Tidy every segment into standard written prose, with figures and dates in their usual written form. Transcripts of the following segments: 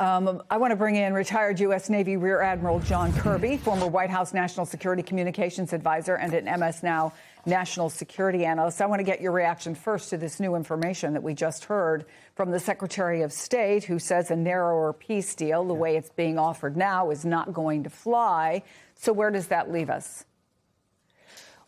I want to bring in retired U.S. Navy Rear Admiral John Kirby, former White House National Security Communications Advisor and an MS Now National Security Analyst. I want to get your reaction first to this new information that we just heard from the Secretary of State, who says a narrower peace deal, the way it's being offered now, is not going to fly. So where does that leave us?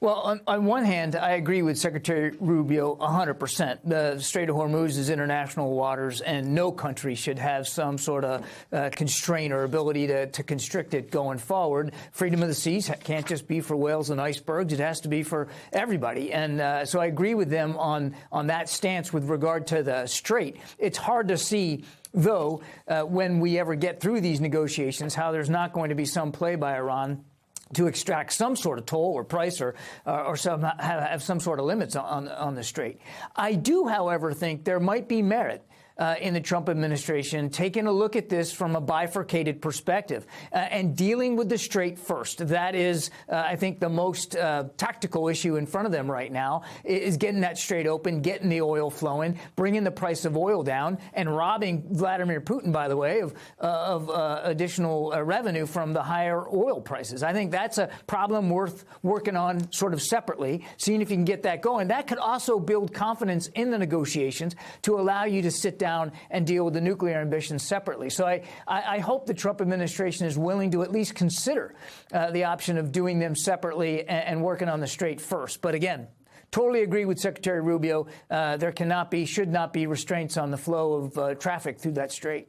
Well, on one hand, I agree with Secretary Rubio 100%. The Strait of Hormuz is international waters, and no country should have some sort of constraint or ability to constrict it going forward. Freedom of the seas can't just be for whales and icebergs. It has to be for everybody. And so I agree with them on that stance with regard to the Strait. It's hard to see, though, when we ever get through these negotiations, how there's not going to be some play by Iran to extract some sort of toll or price or have some sort of limits on the Strait. I do, however, think there might be merit in the Trump administration taking a look at this from a bifurcated perspective and dealing with the Strait first. That is, I think, the most tactical issue in front of them right now is getting that Strait open, getting the oil flowing, bringing the price of oil down, and robbing Vladimir Putin, by the way, of additional revenue from the higher oil prices. I think that's a problem worth working on sort of separately, seeing if you can get that going. That could also build confidence in the negotiations to allow you to sit down and deal with the nuclear ambitions separately. So I hope the Trump administration is willing to at least consider the option of doing them separately and working on the Strait first. But again, totally agree with Secretary Rubio. There cannot be, should not be restraints on the flow of traffic through that Strait.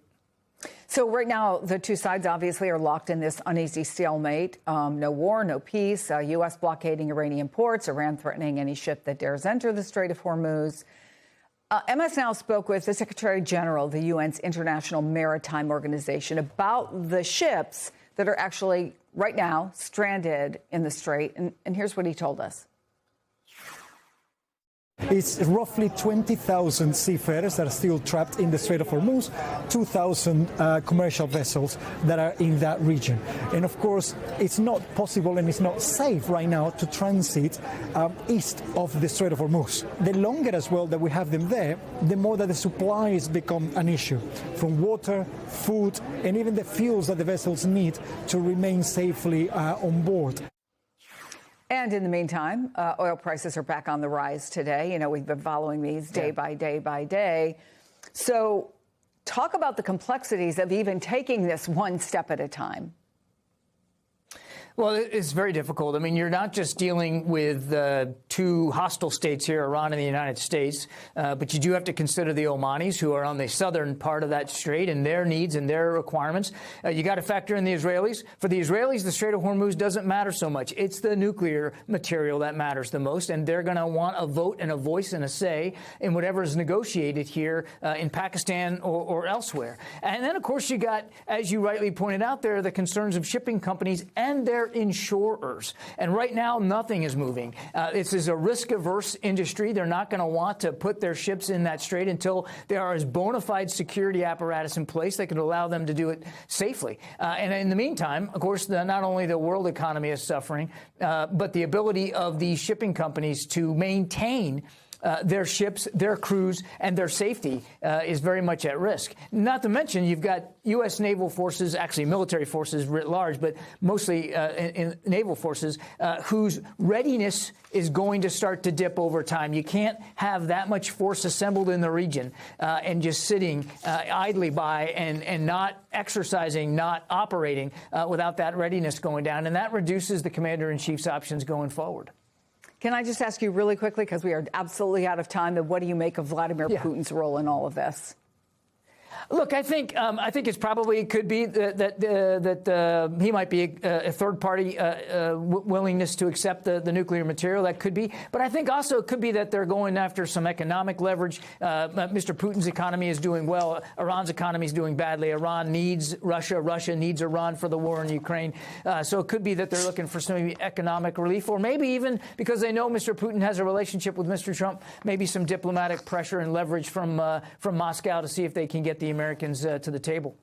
So right now, the two sides obviously are locked in this uneasy stalemate. No war, no peace. U.S. blockading Iranian ports, Iran threatening any ship that dares enter the Strait of Hormuz. MS Now spoke with the Secretary General of the UN's International Maritime Organization about the ships that are actually right now stranded in the Strait. And here's what he told us. It's roughly 20,000 seafarers that are still trapped in the Strait of Hormuz, 2,000 commercial vessels that are in that region. And of course, it's not possible and it's not safe right now to transit east of the Strait of Hormuz. The longer as well that we have them there, the more that the supplies become an issue, from water, food, and even the fuels that the vessels need to remain safely on board. And in the meantime, oil prices are back on the rise today. You know, we've been following these day by day by day. So talk about the complexities of even taking this one step at a time. Well, it's very difficult. I mean, you're not just dealing with two hostile states here, Iran and the United States, but you do have to consider the Omanis, who are on the southern part of that strait, and their needs and their requirements. You got to factor in the Israelis. For the Israelis, the Strait of Hormuz doesn't matter so much. It's the nuclear material that matters the most, and they're going to want a vote and a voice and a say in whatever is negotiated here in Pakistan or elsewhere. And then, of course, you got, as you rightly pointed out there, the concerns of shipping companies and their insurers. And right now, nothing is moving. This is a risk-averse industry. They're not going to want to put their ships in that strait until there are as bona fide security apparatus in place that could allow them to do it safely. And in the meantime, of course, not only the world economy is suffering, but the ability of these shipping companies to maintain their ships, their crews, and their safety is very much at risk. Not to mention, you've got U.S. naval forces, actually military forces writ large, but mostly in naval forces, whose readiness is going to start to dip over time. You can't have that much force assembled in the region and just sitting idly by and not exercising, not operating without that readiness going down. And that reduces the commander-in-chief's options going forward. Can I just ask you really quickly, because we are absolutely out of time, that what do you make of Vladimir Putin's role in all of this? Look, I think it's probably could be that he might be a third party willingness to accept the nuclear material. That could be. But I think also it could be that they're going after some economic leverage. Mr. Putin's economy is doing well. Iran's economy is doing badly. Iran needs Russia. Russia needs Iran for the war in Ukraine. So it could be that they're looking for some economic relief, or maybe even because they know Mr. Putin has a relationship with Mr. Trump, maybe some diplomatic pressure and leverage from Moscow to see if they can get the Americans to the table.